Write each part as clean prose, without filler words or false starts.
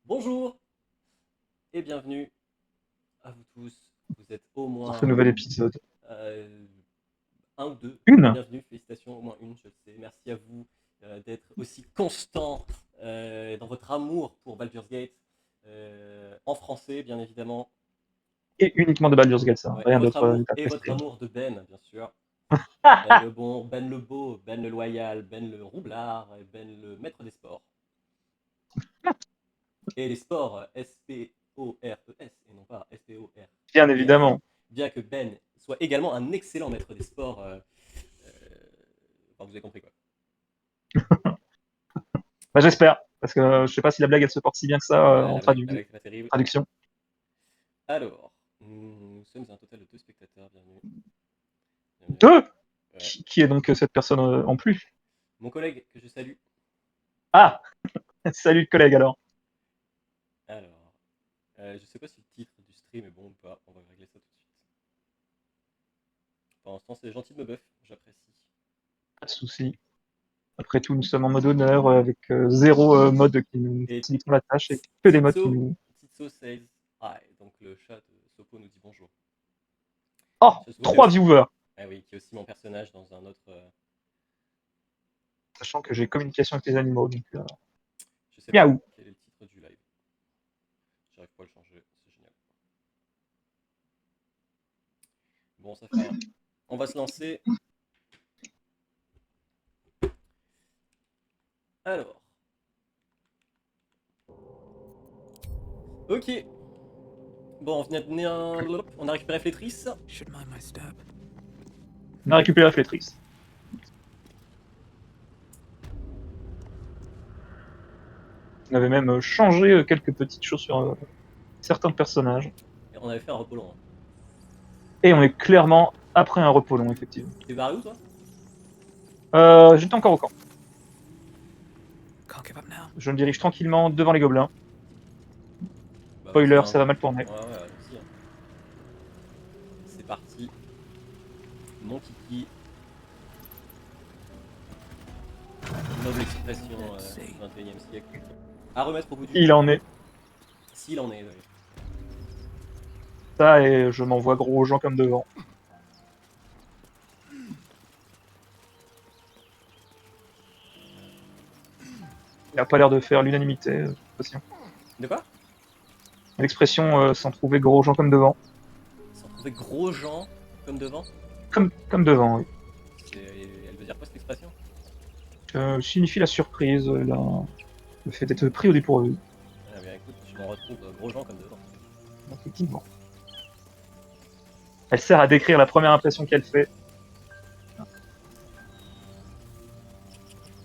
Bonjour et bienvenue à vous tous. Vous êtes au Pour ce moins nouvel épisode. un ou deux. Une. Bienvenue, félicitations, au moins une, je le sais. Merci à vous d'être aussi constant dans votre amour pour Baldur's Gate, en français bien évidemment. Et uniquement de Baldur's Gate, ça. Ouais, Rien d'autre n'est et votre apprécié. amour de Ben, bien sûr. Ben le bon, Ben le beau, Ben le loyal, Ben le roublard, et Ben le maître des sports. Et les sports S-P-O-R-E-S et non pas S-P-O-R. Bien Bien, évidemment. bien que Ben soit également un excellent maître des sports. Enfin, vous avez compris quoi. Bah, j'espère. Parce que je sais pas si la blague elle se porte si bien que ça Ouais, en la blague c'est pas terrible. traduction. Alors, nous sommes un total de 2 spectateurs. Bienvenue. Bienvenue. Deux. Ouais. Qui est donc cette personne en plus? Mon collègue que je salue. Ah. Salut collègue alors. Alors, je sais pas si le titre du stream est bon ou pas. On va régler ça tout de suite. Pour l'instant, c'est gentil de me buff. J'apprécie. Pas de souci. Après tout, nous sommes en mode honneur avec zéro mode qui nous Et facilite la tâche et que des modes qui Titso, nous. Titso says hi. Donc le chat de Sopo nous dit bonjour. Oh, Sopo qui est 3 aussi, viewers. ah oui, qui est aussi mon personnage dans un autre. Sachant que j'ai communication avec les animaux. Donc, Je sais pas miaou. quel est le titre du live. J'arrive pas à le changer, c'est génial. Bon, ça fait rien. On va se lancer. Alors. Ok. Bon, on a récupéré Flétrice. On a récupéré la flétrice. On avait même changé quelques petites choses sur certains personnages. Et on avait fait un repos long. Et on est clairement après un repos long, effectivement. T'es barré où toi? J'étais encore au camp. Je me dirige tranquillement devant les gobelins. Bah, vas-y, Spoiler, hein. ça va mal tourner. Ouais, ouais, allons-y. Hein. C'est parti. Mon kiki. Noble expression du 21e siècle. À remettre au bout du Il jour. en est. S'il en est, ouais. Ça, et je m'envoie gros aux gens comme devant. Il a pas l'air de faire l'unanimité, l'expression. De quoi? L'expression s'en trouver gros aux gens comme devant. S'en trouver gros gens comme devant. Comme devant, oui. Elle veut dire quoi cette expression? Signifie la surprise, le fait d'être pris au dépourvu. Ah bien écoute, je m'en retrouve gros gens comme devant. Effectivement. Elle sert à décrire la première impression qu'elle fait.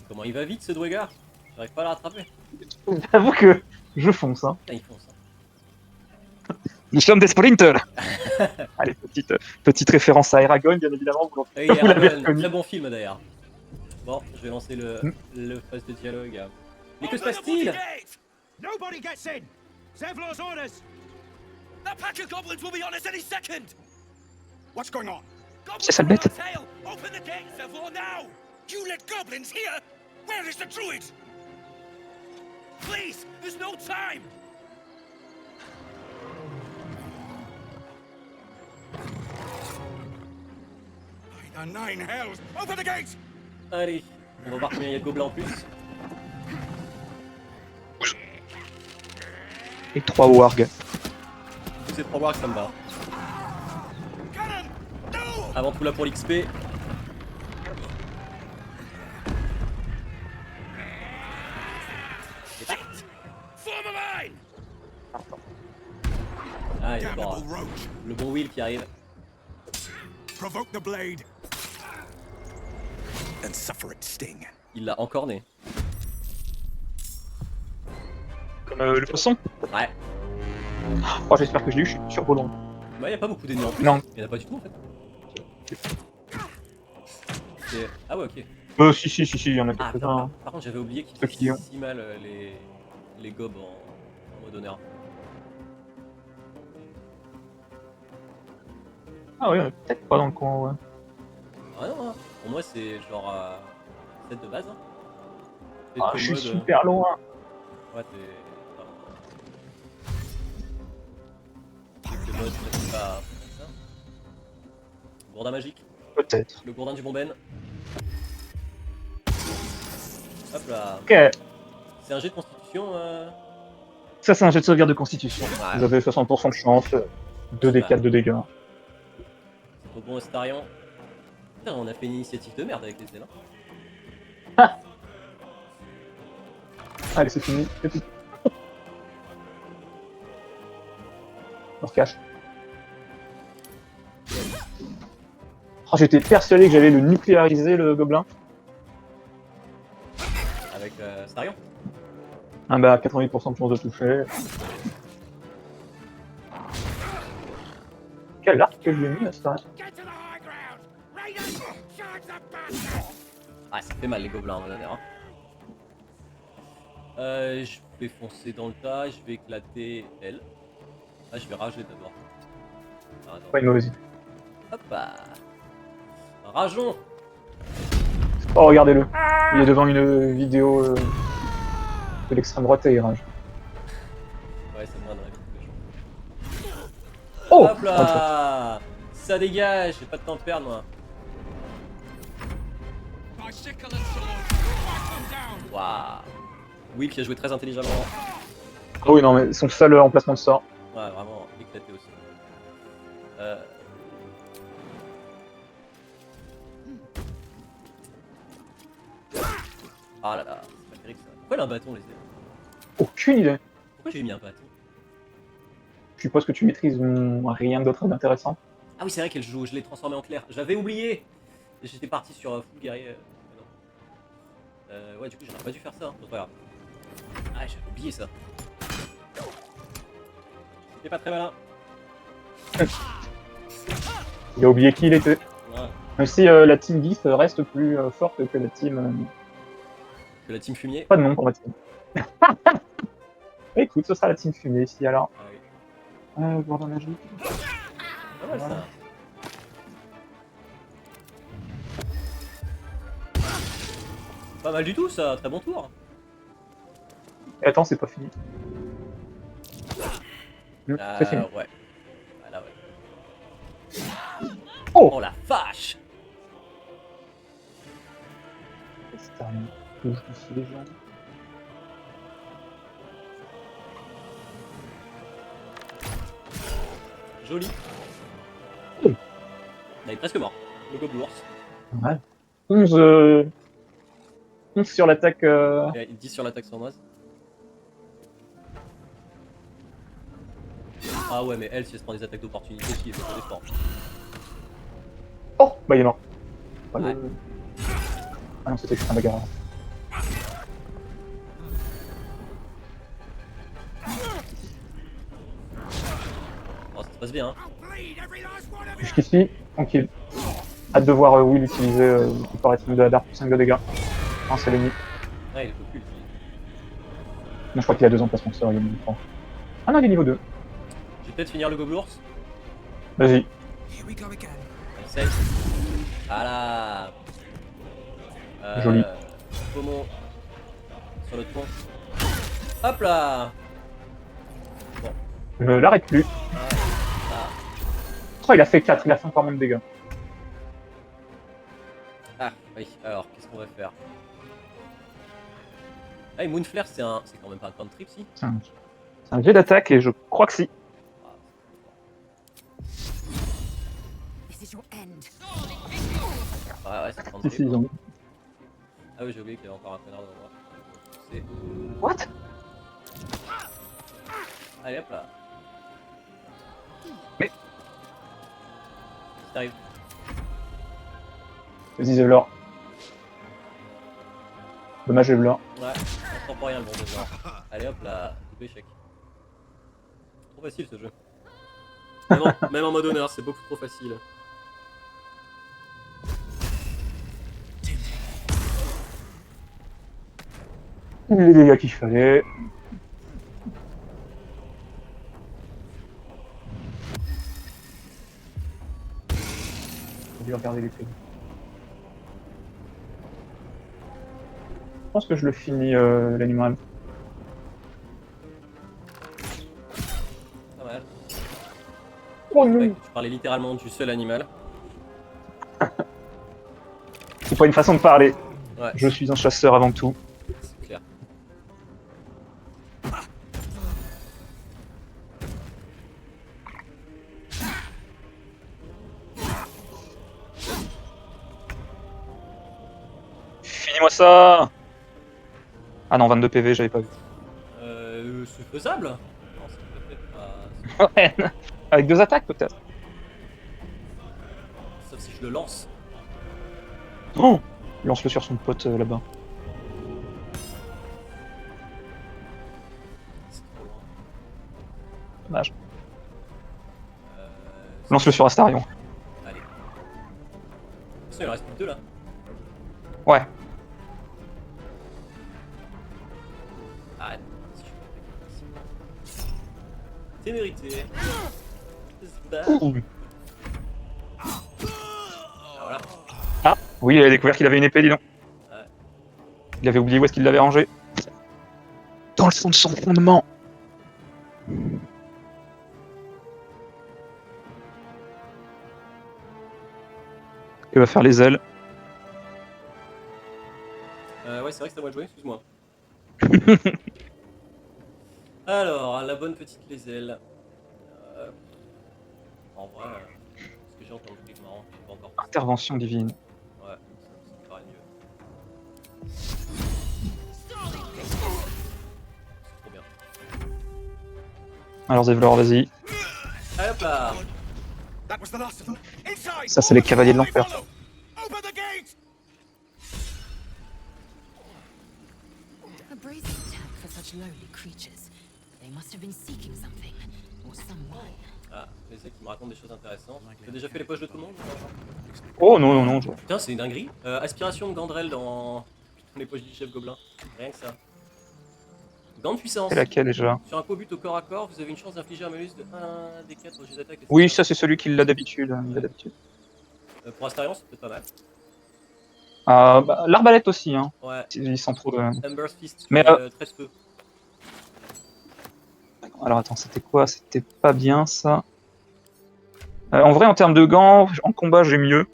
Comment il va vite ce Dwegar? J'arrive pas à la rattraper. J'avoue que je fonce, hein. Putain, il fonce. Nous sommes des sprinters. Allez, petite référence à Eragon, bien évidemment. Vous l'avez Eragon, reconnu. très bon film d'ailleurs. Bon, je vais lancer le phase de dialogue. Mais que se passe-t-il? Nobody gets in! Zevlor's orders! That pack of goblins will be on us any second! What's going on? C'est ça le bête. Open the gate, Zevlor, now! You let goblins here? Where is the druid? Please, there's no time! By the nine hells! Open the gate! Allez, on va voir combien il y a de gobelins en plus. Et 3 wargs. Tous ces 3 wargs, ça me va. Cannon! No! Avant tout là pour l'XP. Form a line! Ah, il y a Damnable encore roach! le bon Will qui arrive. Provoke the blade! And suffer its sting. Il l'a encore né. Comme le poisson. Ouais. Oh, j'espère que je l'ai eu, je suis survolant. Bah, y a pas beaucoup d'ennemis en plus. Non. Il y en a pas du tout en fait. Ah ouais, ok. Si, il y en a Ah, quelques-uns. par contre, j'avais oublié qu'ils Ceux qui ont. faisaient si mal les gobs en mode honneur. Ah ouais, peut-être pas dans le coin, ouais. Ah non, hein. Pour moi, c'est genre 7 de base. Hein. Ah, je suis super loin. Ouais, t'es. boss, c'est pas ça. Gourdin magique. Peut-être. Le gourdin du Bomben. Hop là. Ok. C'est un jet de constitution. Ça, c'est un jet de sauvegarde de constitution. Ouais. Vous avez 60% de chance. 2d4 de dégâts. C'est trop bon, Astarion. Putain, on a fait une initiative de merde avec les ailes. Allez, c'est fini. C'est tout. On se cache. Oh, j'étais persuadé que j'allais le nucléariser, le gobelin. Avec Astarion. Ah bah, 88% de chance de toucher. Quel arc que je lui ai mis à ça? Get to the high ground! Raiders! Charge the bastard! Ah, ça fait mal les gobelins, on va dire. Hein. Je vais foncer dans le tas, je vais éclater elle. Ah, je vais rager d'abord. Ah, attends. Pas une mauvaise idée. Hop là. Rageons. Oh, regardez-le. Il est devant une vidéo de l'extrême droite et il rage. Ouais, c'est moi dans la vie de tous les jours. Oh, Hop là. Ça dégage, j'ai pas de temps de perdre moi. My sickle and sword! Whack them down! Waouh. Oui, qui a joué très intelligemment. Oh oui, non, mais son seul emplacement de sort. Ouais, vraiment éclaté aussi. Ah là là, c'est pas terrible ça. Pourquoi il a un bâton les ailes? Aucune idée. Pourquoi j'ai mis un bâton? Je suppose que tu maîtrises rien d'autre d'intéressant. Ah oui, c'est vrai qu'elle joue, je l'ai transformé en clair. J'avais oublié. J'étais parti sur full guerrier. Non. Ouais, du coup, j'aurais pas dû faire ça. Hein. C'est pas grave. Ah, j'avais oublié ça. C'était pas très malin. Il a oublié qui il était. Ouais. Même si la team GIF reste plus forte que la team... Que la team fumier. Pas de nom pour la team. Écoute, ce sera la team fumée ici alors. Ah oui. Gourdin magique. Pas mal ça. Pas mal du tout ça, très bon tour. Et attends, c'est pas fini. C'est fini. Ouais. Voilà, ouais. Oh, Oh la vache. c'est un touche d'ici les gens. Joli. Oui. Il est presque mort. Le gobelours. Ouais. 11 sur l'attaque. Et 10 sur l'attaque sournoise. Ah ouais, mais elle, si elle se prend des attaques d'opportunité, si elle fait des forts. Oh, bah il est mort. Pas Ouais. le- Ah non, c'était un bagarre. Oh, ça se passe bien, hein. I'll bleed every last one of you! Jusqu'ici, tranquille. Hâte de voir Will utiliser le paraît-il de la Dark pour 5 de dégâts. Non, c'est l'ennemi. Ouais, il peut plus l'utiliser. Non, je crois qu'il a 2 emplacements de sort, il est niveau 3. Ah non, il est niveau 2. Je vais peut-être finir le gobelours. Vas-y. Here we go again. Essaye. Voilà. Joli. Poumon. Sur le tronc. Hop là. Je ne l'arrête plus. Ah. Oh, il a fait 4, il a fait encore moins de dégâts. Ah, oui. Alors, qu'est-ce qu'on va faire? Ah, et Moonflare, c'est quand même pas un cantrip, si? C'est un jet d'attaque et je crois que si. Ah, This is your end. ouais, c'est un Si, cantrip. si, ils ont... Ah oui, j'ai oublié qu'il y avait encore un connard devant moi. C'est... What? Allez, hop là. Mais- Ça arrive. Vas-y, Zevlor. Dommage, Zevlor. Ouais, on sent pas rien le bon de Allez hop là, double échec. Trop facile ce jeu. Même en mode honneur, c'est beaucoup trop facile. Les dégâts qu'il fallait. On va regarder les crédits. Je pense que je le finis l'animal. Pas mal. Oh Ouais, non. tu parlais littéralement du seul animal. C'est pas une façon de parler. Ouais, Je suis un chasseur avant tout. c'est clair. Finis-moi ça. Ah non, 22 PV, j'avais pas vu. C'est faisable? Non, c'est peut-être pas... Ouais, avec 2 attaques peut-être. Sauf si je le lance. Oh, lance-le sur son pote là-bas. C'est trop loin. Dommage. Euh, Lance-le sur Astarion. Allez. De toute façon, il en reste plus que 2 là. Ouais. Arrête. Si je peux attaquer. C'est mérité. Ouh. Ah, voilà. Ah, oui, il a découvert qu'il avait une épée, dis donc. Ouais. Il avait oublié où est-ce qu'il l'avait rangée. Dans le fond de son fondement. Il va faire les ailes. Ouais, c'est vrai que c'est à moi de jouer, excuse-moi. Alors, la bonne petite les ailes. En vrai, ce que j'ai entendu est marrant, j'ai pas encore pensé. Intervention divine. Ouais, ça me paraît mieux. C'est trop bien. Alors Zevlor, vas-y. Allez hop là. That was the last of them. Inside! Ça, c'est les cavaliers de l'enfer. Follow! Open the gate! A brazen attack for such lowly creatures. They must have been seeking something, or someone. Ah, les ailes qui me racontent des choses intéressantes. Tu as déjà fait les poches de tout le monde? Oh non, non, non. Putain, c'est une dinguerie. Aspiration de Gandrel dans les poches du chef gobelin. Rien que ça. Gant de puissance. C'est laquelle déjà? Sur un coup but au corps à corps, vous avez une chance d'infliger un malus de 1 des 4 jets d'attaque. Oui, ça c'est celui qui l'a d'habitude. Pour Astarion, c'est peut-être pas mal. Bah, l'arbalète aussi, hein. Ouais. Ils sont trop de... Ember's Fist, Mais, très peu. Alors attends, c'était quoi? C'était pas bien ça. En vrai, en termes de gants, en combat, j'ai mieux.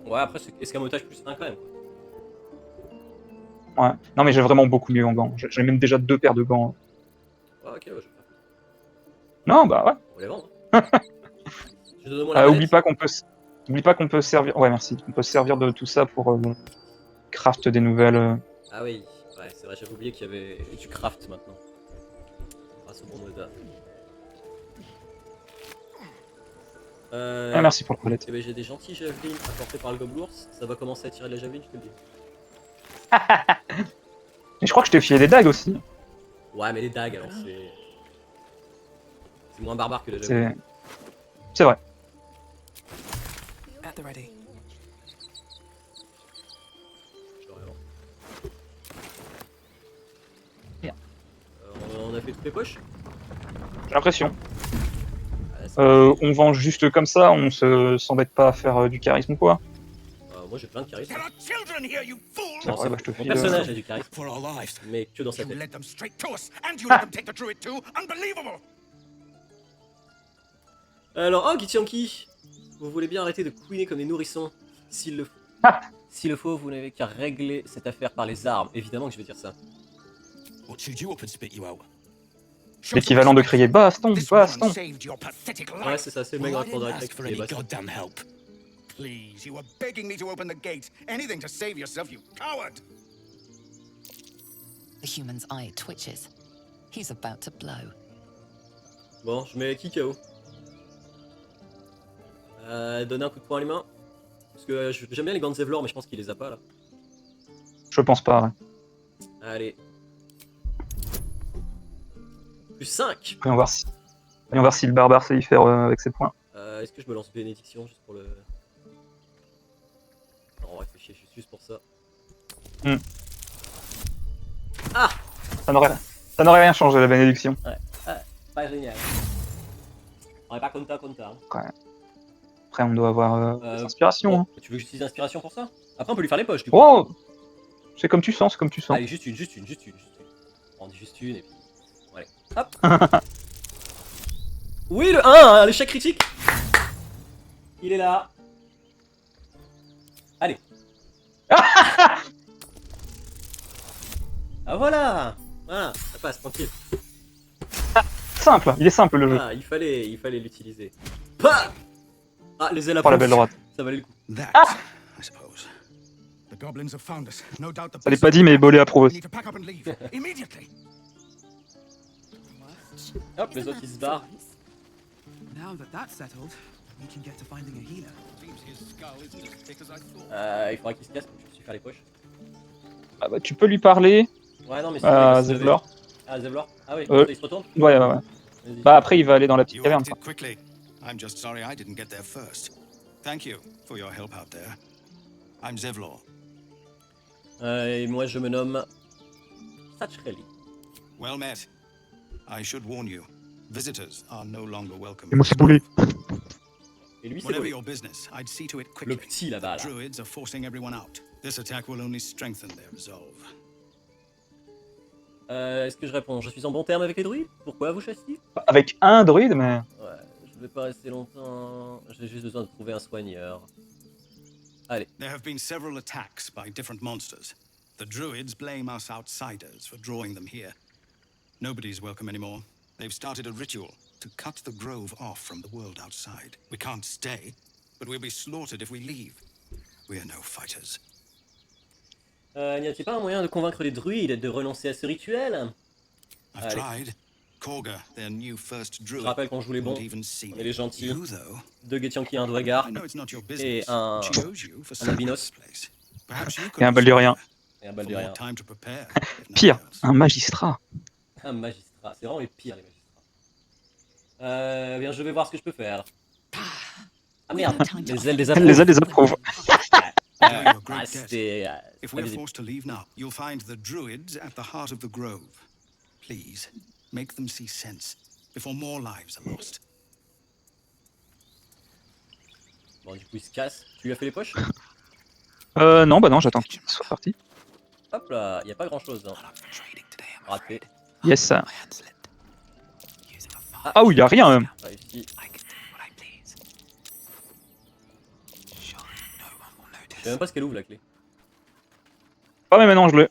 Ouais, après, c'est escamotage plus 1 quand même. Ouais. Non, mais j'ai vraiment beaucoup mieux en gants. J'ai même déjà 2 paires de gants. Ouais, ok, ouais, je vais faire. Non, bah ouais. On les vend. Hein. Je te demande la Oublie pas qu'on peut servir. Ouais, merci. On peut se servir de tout ça pour craft des nouvelles. Ah oui, ouais, c'est vrai, j'avais oublié qu'il y avait du craft maintenant. Grâce au bon Oda. Ah, merci pour la palette. Eh ben, j'ai des gentils javelines apportés par le gobelours. Ça va commencer à tirer de la javeline, je te le dis. Et je crois que je t'ai filé des dagues aussi. Ouais, mais les dagues, alors c'est. C'est moins barbare que la javeline. C'est vrai. At the ready. Je l'aurais avant. Bien. On a fait toutes les poches? J'ai l'impression. Ah, c'est On vend juste comme ça, on s'embête pas à faire du charisme ou quoi. moi j'ai plein de charisme. There are children here, you fool! C'est vrai, bah, je te Mon file. personnage a du charisme, For our lives. mais que dans sa You tête. led them straight to us, and you let them take the druid too? Unbelievable! Alors, oh, Githyanki, vous voulez bien arrêter de couiner comme des nourrissons? S'il le faut. S'il le faut, vous n'avez qu'à régler cette affaire par les armes. Évidemment que je vais dire ça. We'll chew you up and spit you out. L'équivalent de crier baston, This woman baston. saved your pathetic Ouais, life. c'est ça, c'est le mec Well, dans I le didn't direct ask for qui est any baston. goddamn help. Please, you were begging me to open the gate. Anything to save yourself, you coward! The human's eye twitches. He's about to blow. Bon, je mets qui KO. Donner un coup de poing à l'humain. Parce que j'aime bien les gants de Zevlor, mais je pense qu'il les a pas là. Je pense pas, ouais. Allez. Plus 5. Voyons voir si le barbare sait y faire avec ses points. Est-ce que je me lance bénédiction juste pour le... Non, on va réfléchir juste pour ça. Hmm. Ah, Ça n'aurait rien changé, la bénédiction. pas génial. On est pas content. Hein. Après, on doit avoir des inspirations. Bon, Hein. tu veux que j'utilise l'inspiration pour ça? Après, on peut lui faire les poches du coup. Oh, c'est comme tu sens, c'est comme tu sens. Allez, juste une. On dit juste une et puis... Allez, hop. Oui, le 1, hein, l'échec critique. Il est là. Allez. Ah voilà. Voilà, ça passe, tranquille. Simple, il est simple le jeu. Ah, il fallait l'utiliser. Pah. Ah, les ailes à Oh la pompe. belle droite. Ça valait le coup. That, I suppose. The goblins have found us. No doubt the Ça l'est pas dit, mais Bolé We approuve. need to pack up and leave immediately. Hop, les Isn't autres that ils se barrent. surprise? Now that that's settled, we can get to finding a healer. Seems his skull isn't as thick as I thought. Il faudra qu'il se casse, je vais faire les poches. Ah bah, tu peux lui parler Ouais, non, mais c'est à vrai que Zevlor. Ah, Zevlor. Ah oui, Euh. il se retourne. Ouais. Vas-y. Bah après, il va aller dans la petite You caverne. acted quickly. I'm just sorry I didn't get there first. Thank you for your help out there. I'm Zevlor. Et moi je me nomme Satchreli. Well met. I should warn you. Visitors are no longer welcome. Et moi, c'est Bolé. Et lui c'est Whatever Bolé. your business, I'd see to it Le quickly. petit là-bas là. Druids are forcing everyone out. This attack will only strengthen their resolve. Est-ce que je réponds? Je suis en bon terme avec les druides? Pourquoi vous chassiez? Avec un druide, mais... Ouais, je vais pas rester longtemps. J'ai juste besoin de trouver un soigneur. Allez. There have been several attacks by different monsters. The druids blame us outsiders for drawing them here. Nobody's welcome anymore. They've started a ritual to cut the grove off from the world outside. We can't stay, but we'll be slaughtered if we leave. We are no fighters. N'y a-t-il pas un moyen de convaincre les druides de renoncer à ce rituel? I've Allez. tried. Korga, their new first druid, Je rappelle qu'on joue les bons. won't even see On me. est les gentils. You, though, Deux Getianki, un Dwagar I know it's not your et business. un She owes you for saving albinos. this place. Perhaps you could Et un Baldurien. et un for Baldurien. more time to prepare, if nothing Pire, else. un magistrat. Un magistrat. C'est vraiment les pires les magistrats. Bien, je vais voir ce que je peux faire. Ah merde, les ailes des approuves. Les ailes des approuves. Now you're a great Ah, guest. c'était... If pas we're visible. forced to leave now, you'll find the druids at the heart of the grove. Please, make them see sense before more lives are lost. Bon, du coup, il se casse. Tu lui as fait les poches? Non, bah non, j'attends qu'il soit parti. Hop là, il n'y a pas grand chose. Hein. Raté. Yes. Ah oui, y a rien même. Réussi. Je sais même pas ce qu'elle ouvre la clé. Ah mais maintenant je l'ai.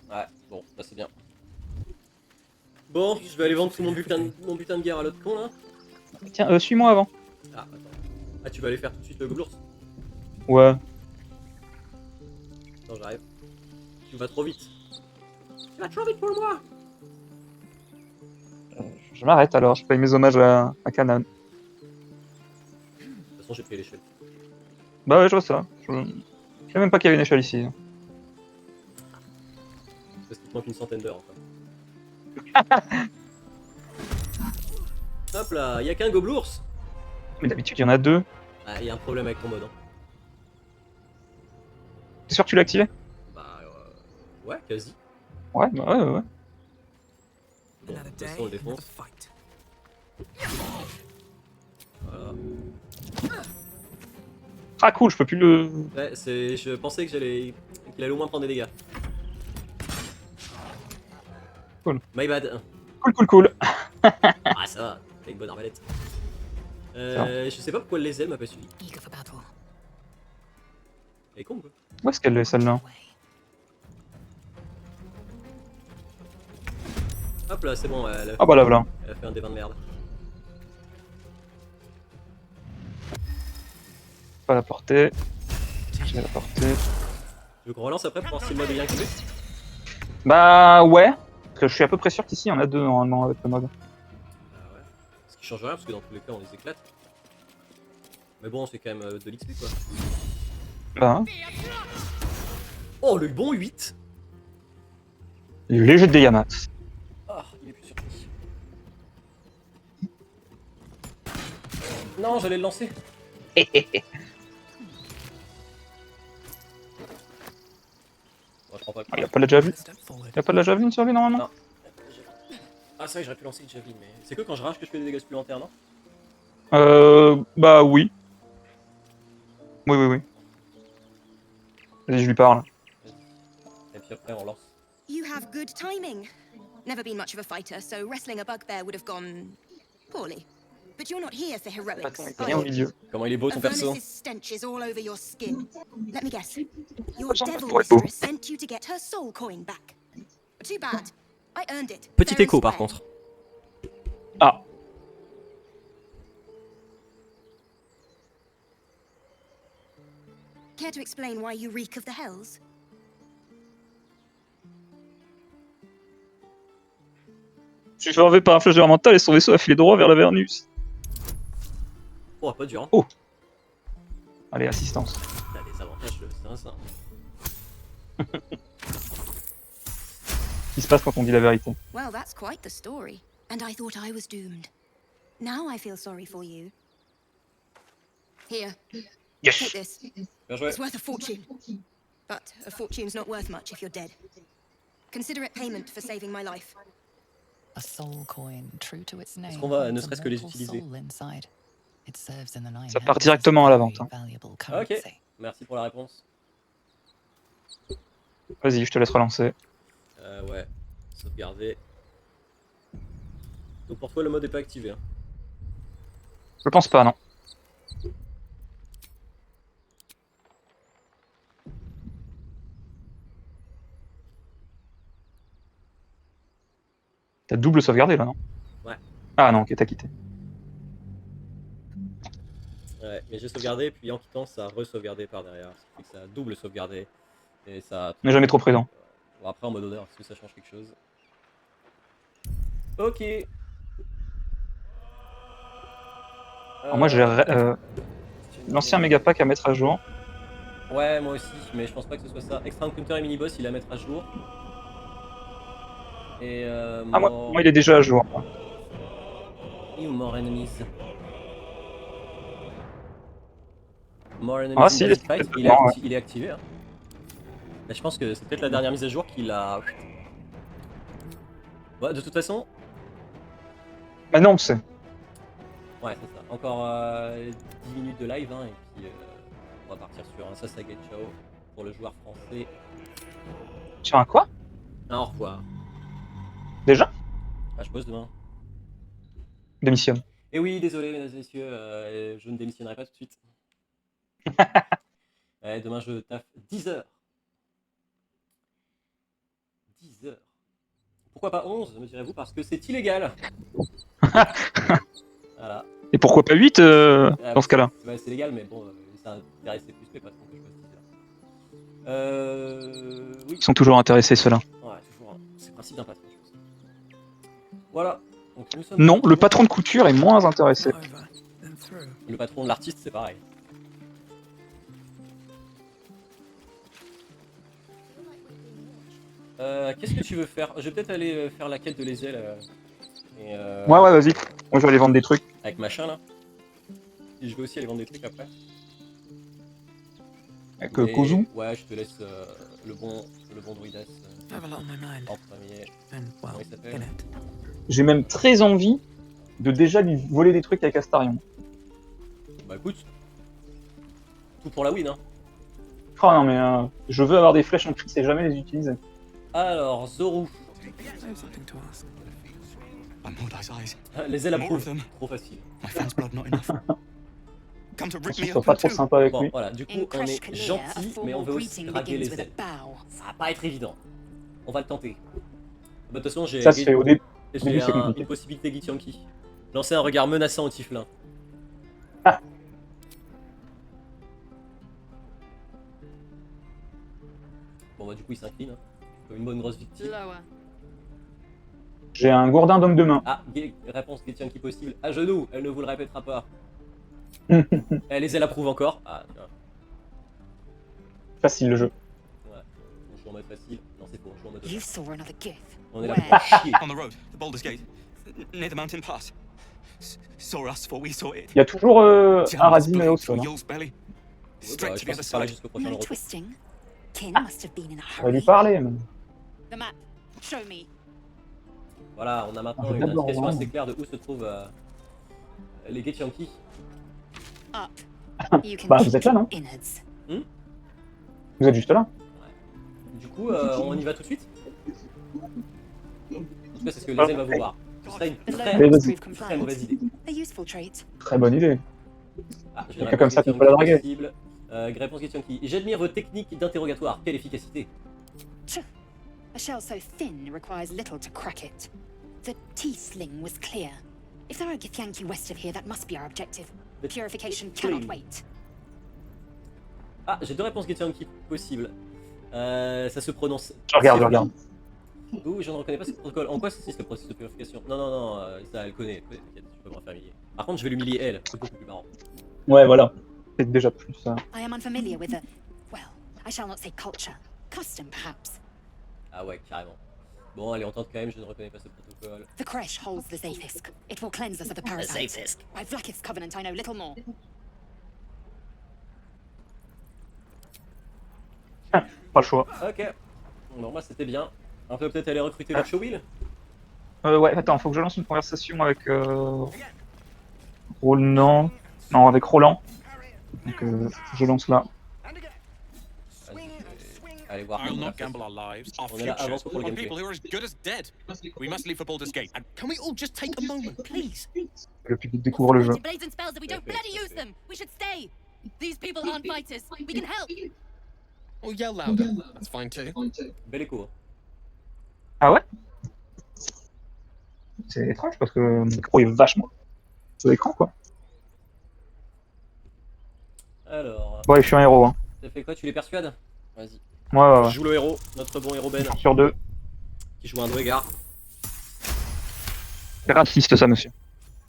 Ouais, bon, bah c'est bien. Bon, je vais aller vendre tout mon butin de guerre à l'autre con là. Tiens, suis-moi avant. Ah, attends. Ah, tu vas aller faire tout de suite le gobelours? Ouais. Attends, j'arrive. Tu vas trop vite. Tu vas trop vite pour moi. Je m'arrête alors, je paye mes hommages à Canaan. De toute façon, j'ai pris l'échelle. Bah ouais, je vois ça. Je savais même pas qu'il y avait une échelle ici. Parce qu'il te manque une centaine d'heures encore. Hop là, y'a qu'un gobelours. Mais d'habitude, il y en a deux. Ah, y a un problème avec ton mode. Hein. T'es sûr que tu l'as activé? Bah, ouais, quasi. Ouais. Bon, de Another toute day, façon, on le another défonce. fight. Voilà. Ah cool, je peux plus le... Ouais, je pensais que qu'il allait au moins prendre des dégâts. Cool. My bad. Cool. Ah, ça va, t'as une bonne arbalète. Je sais pas pourquoi les ailes m'a pas suivi. Eager for battle. Elle est con quoi. Où est-ce qu'elle est celle-là? Hop là, c'est bon, elle Ah bah là, voilà. a fait un dévin de merde. Pas la portée. Je vais la porter. Tu veux qu'on relance après pour voir si le mode est bien activé? Bah ouais. Parce que je suis à peu près sûr qu'ici, il y en a deux normalement avec le mode. Ah ouais. Ce qui change rien parce que dans tous les cas on les éclate. Mais bon, c'est quand même de l'XP quoi. Bah, hein. Oh, le bon 8. Léger de dégâts mat. Ah, il est plus surpris. Non, j'allais le lancer. Bon, je prends pas le coup. Ah, y a pas de la javeline? Step forward. Y a pas de la javeline sur lui normalement? Non. Ah, c'est vrai que j'aurais pu lancer une javeline, mais c'est que quand je rage que je fais des dégâts supplémentaires, non? Bah oui. Oui. Vas-y, je lui parle. Et puis après, on lance. You have good timing. Never been much of a fighter, so wrestling a bugbear would have gone Poorly. But you're not here for heroics, Attends, il y a are rien au you? milieu. Comment il est beau ton perso. Avernus's stench is all over your skin. Let me guess. Your J'en devil pour être beau. mistress sent you to get her soul coin back. Too bad. I earned it. Petit fair and écho par square. contre. Ah, Care to explain why you reek of the hells? je suis enlevé par un flasheur mental et son vaisseau a filé droit vers l'Avernus. Oh, pas dur. Hein. Oh. Allez, assistance. Il a des avantages, c'est ça. Qu'est-ce qui se passe quand on dit la vérité? Well, that's quite the story. And I thought I was doomed. Now I feel sorry for you. Here, take Yes. this. Bien joué. It's worth a fortune. But a fortune's not worth much if you're dead. Consider it payment for saving my life. A soul coin, true to its name. qu'on va, ne holds a serait-ce que les mortal utiliser. soul inside. It serves in the Nine Ça part Hells directement as à la very vente, hein. valuable Ok, currency. merci pour la réponse. Vas-y, je te laisse relancer. Ouais, sauvegarder. Donc pour toi, le mode est pas activé. Hein. Je pense pas, non. T'as double sauvegardé là, non? Ouais. Ah non, ok, t'as quitté. Ouais, mais j'ai sauvegardé, puis en quittant, ça a re-sauvegardé par derrière. Ce qui fait que ça a double sauvegardé. Et ça a... On n'est jamais trop prudent. Bon, après, en mode honneur, est-ce que ça change quelque chose? Ok. Alors moi, j'ai l'ancien Megapack à mettre à jour. Ouais, moi aussi, mais je pense pas que ce soit ça. Extra Encounter et Mini-Boss, il est à mettre à jour. Et Ah, moi, il est déjà à jour. New More Enemies. More Enemies Ah, in si, Boss Fight, il est, non, il est activé. Hein. Là, je pense que c'est peut-être la dernière mise à jour qu'il a... Ouais, de toute façon... Bah non, c'est... Ouais, c'est ça. Encore 10 minutes de live, hein, et puis on va partir sur un Sasagate Chao pour le joueur français. Sur un quoi? Un au revoir. Déjà? Ah, je bosse demain. Démissionne. Et oui, désolé, mesdames et messieurs, je ne démissionnerai pas tout de suite. Ouais, demain, je taffe 10 heures. 10 heures. Pourquoi pas 11, me direz-vous, parce que c'est illégal. Voilà. Et pourquoi pas 8 dans ce cas-là? Ouais, c'est légal, mais bon, ça intéresse plus mes patrons que je bosse 10 heures. Oui. Ils sont toujours intéressés, ceux-là. Ouais, toujours. Hein. C'est le principe d'un patron, je pense. Voilà. Donc, nous sommes Non, le patron de couture est moins intéressé. Over and through. Le patron de l'artiste, c'est pareil. Qu'est-ce que tu veux faire? Je vais peut-être aller faire la quête de l'Ezel. Ouais, ouais, vas-y. Moi, je vais aller vendre des trucs. Avec machin là. Et je vais aussi aller vendre des trucs après. Avec Mais- Kozu. Ouais, je te laisse le bon druidas I have a lot on my mind. en premier. And, well, Comment il s'appelle? in it. J'ai même très envie de déjà lui voler des trucs avec Astarion. Bah écoute. Tout pour la win, hein. Oh non, mais je veux avoir des flèches en crise et jamais les utiliser. Alors, Zoru. I have something to ask. I'm Mordai's eyes. Les ailes More approuvent. of them. Trop facile. My friend's blood not enough. Come to rip Attention, me sois pas open trop too. sympa avec Bon, lui. voilà, du coup, In on Crash est Kalia, a gentil, mais on formal veut aussi greeting graver begins les with a ailes. bow. Ça va pas être évident. On va le tenter. Bah, de toute façon, j'ai Ça se fait au début. j'ai début, c'est compliqué. une possibilité Githyanki. Lancer un regard menaçant au Tiflin. Ah. Bon bah du coup il s'incline, hein. Comme une bonne grosse victime. J'ai un gourdin d'homme de main. Ah, réponse Githyanki possible. À genoux, elle ne vous le répétera pas. Les ailes approuvent encore. Ah, tiens. Facile le jeu. Ouais. On joue en mode facile. Non c'est faux, on joue en mode You honneur. saw another gift. On est là Where? pour chier. On the road, the Baldur's Gate, near the mountain pass. Saw us, for we saw it. Il y a toujours un Jammed radis blade au through sol. Hein. Yul's belly. Ouais, Straight bah, to je the pense other que c'est pareil side. jusqu'au prochain No retour. twisting. Tin must have been in a On va lui hurry. parler. Mais... The map. Show me. Voilà, on a maintenant Ah, une d'abord, indication vraiment. assez claire de où se trouvent les Githyanki. Up. You can Bah, keep vous êtes là, non? innards. Vous êtes juste là. Du coup, on y va tout de suite. En tout cas, c'est ce que les ailes va vouloir. Ce serait une The très, Allez, locals vas-y. prove très mauvaise idée. A useful trait. Très bonne idée. Ah, j'ai C'est une comme ça réponse qu'on peut la draguer. possible. Réponse question qui. J'admire vos techniques d'interrogatoire. Quelle efficacité. A shell so thin requires little to crack it. The T-sling was clear. If there are Githyanki west of here, that must be our objective. The Purification T-sling. cannot wait. Ah, j'ai 2 réponses Githyanki possibles. Ça se prononce. Je regarde. Ouh, je ne reconnais pas ce protocole. En quoi consiste le processus de purification? Non, ça elle connaît, t'inquiète, tu peux me refaire humilier. Par contre, je vais l'humilier elle, c'est beaucoup plus marrant. Ouais, voilà. C'est déjà plus ça. I am unfamiliar with the, well, I shall not say culture. Custom, perhaps. Ah ouais, carrément. Bon, allez, on tente quand même, je ne reconnais pas ce protocole. The Kresh holds the Zafisk. It will cleanse us of the parasites. By Vlaakith's covenant, I know little more. Pas le choix. Ok. Bon, moi c'était bien. On peut peut-être aller recruter le Showwheel. Ouais, attends, faut que je lance une conversation avec Roland. Non, avec Roland. Donc je lance là. Allez voir. I'll not gamble our lives, our On est là avant futures, pour le on gameplay. people who are as good as dead. We must leave for Baldur's Gate. And can we all just take a moment, please? Le public découvre le jeu. Blades and spells that we don't bloody use them. We should stay. These people aren't fighters. We can help. Or yell louder. That's fine too. Bel écho. Ah ouais? C'est étrange parce que le micro est vachement sur l'écran quoi. Alors, Bon, allez, je suis un héros. Hein. t'as fait quoi? Tu les persuades? Vas-y. Ouais. Je joue le héros, notre bon héros Ben, Sur 2. qui joue un Dwegar. C'est raciste ça, monsieur.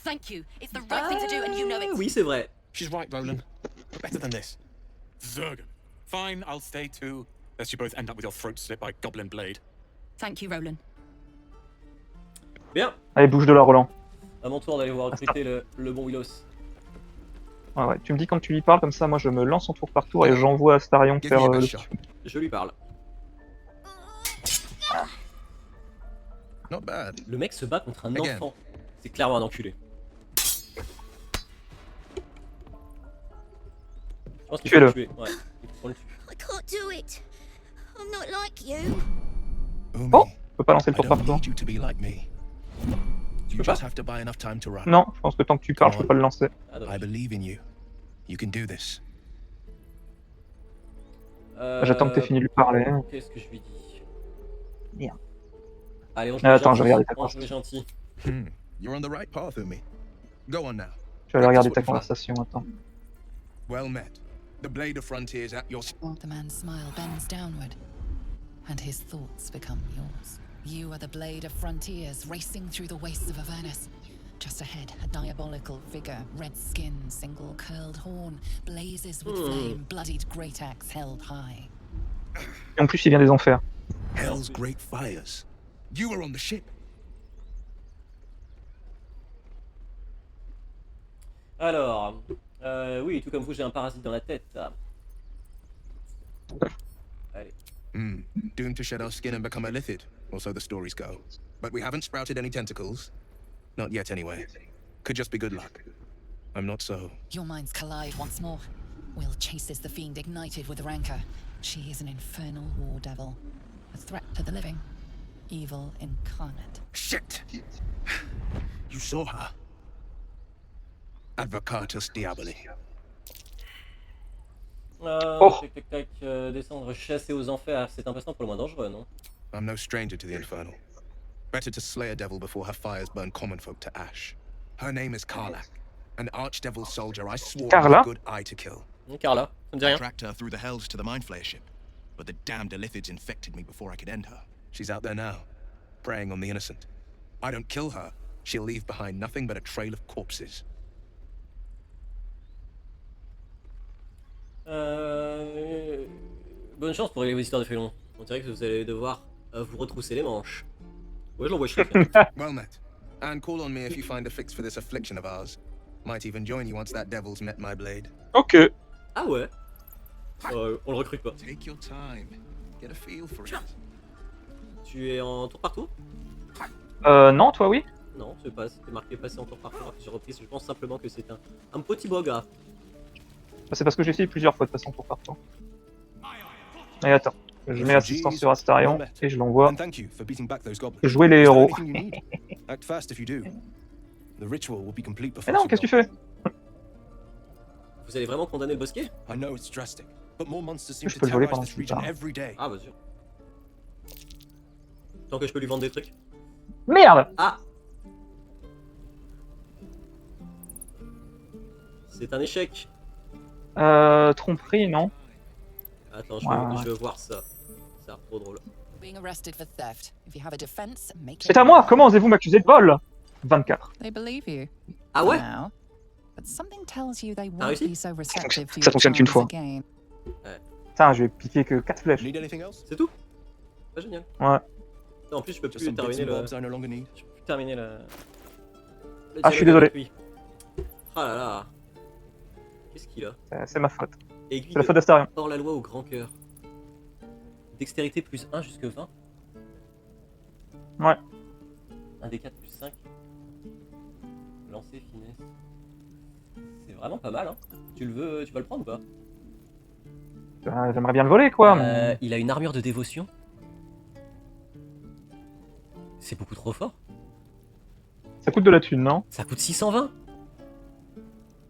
Thank you. It's the right thing to do, and you know it. Oui, c'est vrai. She's right, Roland. But better than this. Zergan. Fine, I'll stay too. Lest you both end up with your throats slit by Goblin Blade. Thank you, Roland. Bien. Allez, bouge de là, Roland. À mon tour d'aller voir recruter le bon Willos. Ouais. Tu me dis quand tu lui parles, comme ça, moi je me lance en tour par tour et j'envoie Astarion Give faire me a le best shot. Je lui parle. Not bad. Le mec se bat contre un Again. enfant. C'est clairement un enculé. Je pense qu'il faut Tuez-le. le tuer. Ouais, il faut qu'on le tue. I can't do it. I'm not like you. Umi, Oh, je peux pas lancer I le tour par don't tour. need you to be like me. You peux just pas have to buy enough time to run. Non, je pense que tant que tu parles, je peux pas le lancer. Ah, I dommage. believe in you. You can do this. J'attends que t'aies fini de lui parler. Qu'est-ce que je lui dis? Merde. Allez, on joue Attends, gentil. je vais regarder ta On joue gentil. You're on the right path, Umi. Go on now. Je vais aller regarder Practice ta what you conversation, attends. Well met. The Blade of Frontiers at your... The man's smile bends downward, and his thoughts become yours. You are the blade of frontiers racing through the wastes of Avernus. Just ahead, a diabolical figure, red skin, single curled horn, blazes with flame, bloodied great axe held high. Et en plus, il vient des enfers. Hell's Great Fires. You were on the ship. Alors, oui, tout comme vous, j'ai un parasite dans la tête. Allez. Doomed to shed our skin and become a lithid, or so the stories go. But we haven't sprouted any tentacles. Not yet, anyway. Could just be good luck. I'm not so... Your minds collide once more. Will chases the fiend ignited with rancor. She is an infernal war devil, a threat to the living, evil incarnate. Shit! You saw her. Advocatus Diaboli. Oh. Tac, tac, tac, descendre, chasser aux enfers, c'est un passe-temps pour le moins dangereux, non? I'm no stranger to the infernal. Better to slay a devil before her fires burn common folk to ash. Her name is Karlach, an archdevil soldier I swore Carla? with a good eye to kill. Carla, ça me dit rien. Tracked her through the hells to the Mind Flayer ship, but the damned Illithids infected me before I could end her. She's out there now, preying on the innocent. I don't kill her, she'll leave behind nothing but a trail of corpses. Bonne chance pour régler vos histoires de félons. On dirait que vous allez devoir vous retrousser les manches. Ouais, je l'envoie chier. Well met. And call on me if you find a fix for this affliction of ours. Might even join you once that devil's met my blade. Ok. Ah ouais. On le recrute pas. Take your time. Get a feel for it. Tu es en tour par tour? Non, toi oui. Non, c'est pas, c'était marqué passer en tour par tour à plusieurs reprises. Je pense simplement que c'est un petit boga. C'est parce que j'ai essayé plusieurs fois de passer en tour par tour. Et attends, je mets l'assistance sur Astarion et je l'envoie And thank you for beating back those goblins. jouer les héros. Anything you need? Act fast if you do. The ritual will be complete Mais before non, she qu'est-ce que tu goes. fais? Vous allez vraiment condamner le bosquet? I know it's drastic, but more monsters seem Je to peux le voler terrorize pendant this que tu region parles. every day. Ah, bah sûr. Tant que je peux lui vendre des trucs. Merde! Ah! C'est un échec. Tromperie, non? Attends, Ouais. je veux voir ça. Ça a l'air trop drôle. Being arrested for theft. If you have a defense, make C'est it à moi! now. Comment osez-vous m'accuser de vol? 24. They believe you. Ah ouais? Now. But something tells you they Ah, won't réussi? be so receptive to Ça your fonctionne qu'une charms fois. again. Putain, je vais piquer que 4 flèches. Need anything else? C'est tout? Pas génial. Ouais. Non, en plus, je peux Just plus some bits terminer and le. bobs I no longer need. Je peux plus terminer le. Ah, je suis dialogue désolé. avec lui. Ah là là. Qu'est-ce qu'il a? C'est ma faute. Aiguille C'est la de faute d'Astarion. hors la loi au grand cœur. Dextérité plus 1 jusque 20. Ouais. 1 des 4 plus 5. Lancer finesse. C'est vraiment pas mal, hein. Tu vas le prendre ou pas? J'aimerais bien le voler, quoi. Mais... Il a une armure de dévotion. C'est beaucoup trop fort. Ça coûte de la thune, non? Ça coûte 620.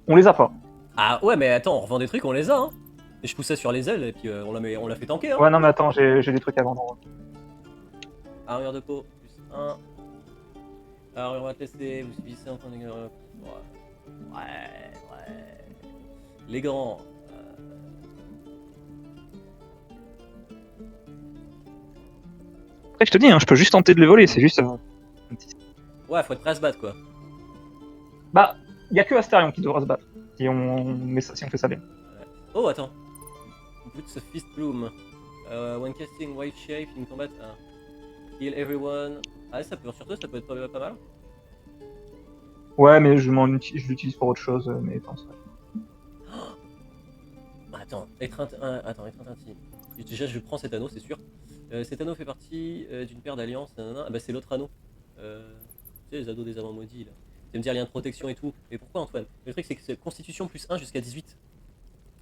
On les a pas. Ah ouais, mais attends, on revend des trucs, on les a, hein. Et je pousse ça sur les ailes et puis on l'a fait tanker, hein. Ouais, non, mais attends, j'ai des trucs à vendre. Armure de peau, plus 1. Armure va tester, vous subissez un point de... Ouais. Les grands. Après, je te dis, hein, je peux juste tenter de les voler, c'est juste... Ouais, faut être prêt à se battre, quoi. Bah, y a que Astarion qui devra se battre, si on fait ça bien. Oh, attends. Boots of Fist Bloom. When casting White Shape in combat, heal everyone. Ah, ça peut, surtout, ça peut être pas mal. Ouais, mais je l'utilise pour autre chose, mais pense. Attends, étreinte intime. Déjà, je prends cet anneau, c'est sûr. Cet anneau fait partie d'une paire d'alliances. Ah bah, c'est l'autre anneau. Tu sais, les anneaux des amants maudits, là. Tu vas me dire lien de protection et tout. Mais pourquoi, Antoine? Le truc, c'est que c'est constitution plus 1 jusqu'à 18.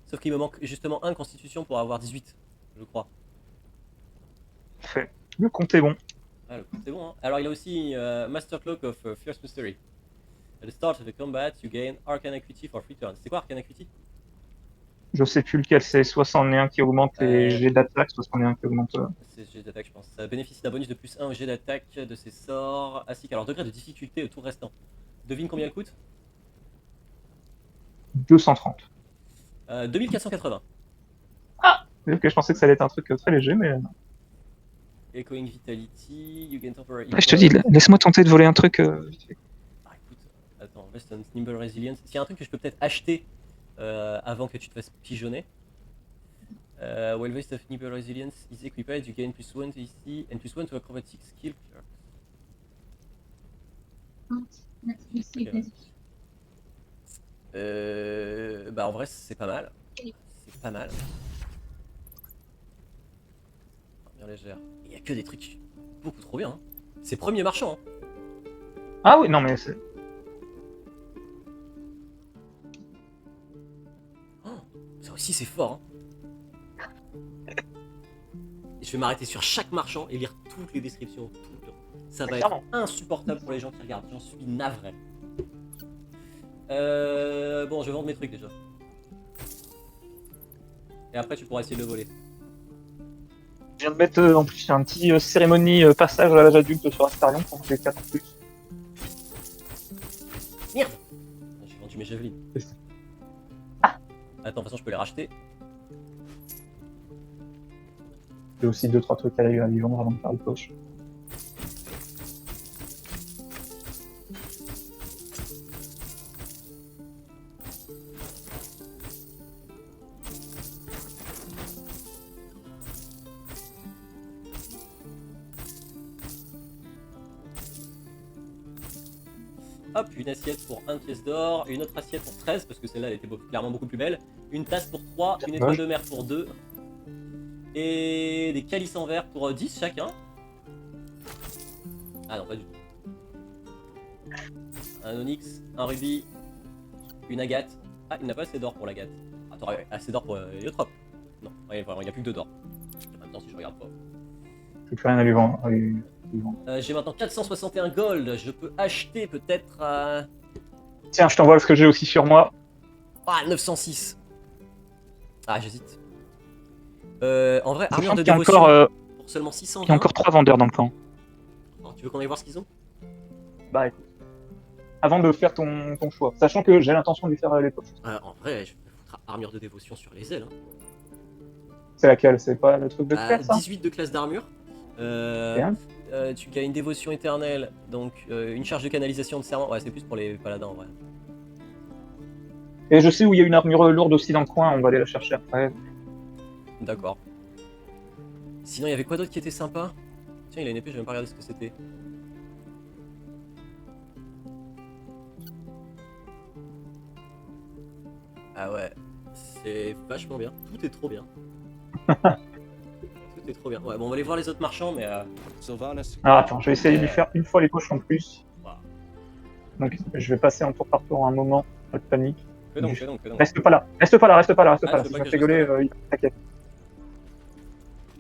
Sauf qu'il me manque justement 1 constitution pour avoir 18, je crois. Fait. Le compte est bon. Ah, le compte est bon, hein. Alors, il a aussi Master Cloak of Fierce Mystery. At the start of the combat, you gain Arcane Acuity for 3 turns. C'est quoi Arcane Acuity? Je sais plus lequel c'est, soit c'en est un qui augmente les jets d'attaque, soit c'en est un qui augmente... C'est jet d'attaque, je pense. Ça bénéficie d'un bonus de plus 1 au jet d'attaque de ses sorts, ainsi qu'à leur degré de difficulté au tour restant. Devine combien elle coûte? 230. 2480. Ah! Ok, je pensais que ça allait être un truc très léger, mais non. Echoing Vitality, you gain temporary... Ouais, je te dis, laisse-moi tenter de voler un truc... vite fait. Ah, écoute, attends, Rest on Nimble Resilience. S'il y a un truc que je peux peut-être acheter avant que tu te fasses pigeonner. While Vest of Nimble Resilience is equipped, you gain plus 1 to EC and plus 1 to Acrobatic Skill. Okay. Bah en vrai c'est pas mal. C'est pas mal. Bien légère. Il y a que des trucs beaucoup trop bien. Hein. C'est premier marchand. Hein. Ah oui, non mais c'est... Ça aussi c'est fort. Hein. Et je vais m'arrêter sur chaque marchand et lire toutes les descriptions tout le temps. Ça va être insupportable pour les gens qui regardent. J'en suis navré. Bon, je vais vendre mes trucs déjà. Et après tu pourras essayer de le voler. Je viens de mettre en plus un petit cérémonie passage à l'âge adulte sur Astarion pour les 4 en plus. Merde! J'ai vendu mes javelines. Ah. Attends, de toute façon je peux les racheter. J'ai aussi 2-3 trucs à lui vendre avant de faire le poche. Hop, une assiette pour 1 pièce d'or, une autre assiette pour 13, parce que celle-là elle était clairement beaucoup plus belle. Une tasse pour 3, une étoile de mer pour 2. Et des calices en verre pour 10 chacun. Ah non, pas du tout. Un onyx, un rubis, une agate. Ah, il n'a pas assez d'or pour l'agate. Ah, t'aurais assez d'or pour l'héliotrope. Non, il n'y a plus que 2 d'or. En même temps, si je regarde pas. J'ai plus rien à lui vendre. J'ai maintenant 461 gold. Je peux acheter peut-être. Tiens, je t'envoie ce que j'ai aussi sur moi. Ah, 906. Ah, j'hésite. En vrai, armure de Il y a dévotion encore, pour seulement 600. il y a encore 3 vendeurs dans le camp. Alors, tu veux qu'on aille voir ce qu'ils ont? Bah écoute. Avant de faire ton choix. Sachant que j'ai l'intention de lui faire les poches. En vrai, je vais foutre armure de dévotion sur les ailes. Hein. C'est laquelle? C'est pas le truc de faire ça? 18 de classe d'armure. Tu gagnes dévotion éternelle, donc une charge de canalisation de serment. Ouais, c'est plus pour les paladins en vrai. Et je sais où il y a une armure lourde aussi dans le coin, on va aller la chercher après. D'accord. Sinon, il y avait quoi d'autre qui était sympa? Tiens, il a une épée, j'ai même pas regardé ce que c'était. Ah ouais, c'est vachement bien. Tout est trop bien. Tout est trop bien. Ouais, bon, on va aller voir les autres marchands, mais. Sylvanas. Ah attends, je vais essayer de lui faire une fois les poches en plus. Wow. Donc je vais passer en tour par tour un moment, pas de panique. Fais donc, fais donc, fais donc. Reste pas là, reste pas là, reste pas là, reste Ah, pas là. tu Si veux je pas me que fais je gauler, t'inquiète.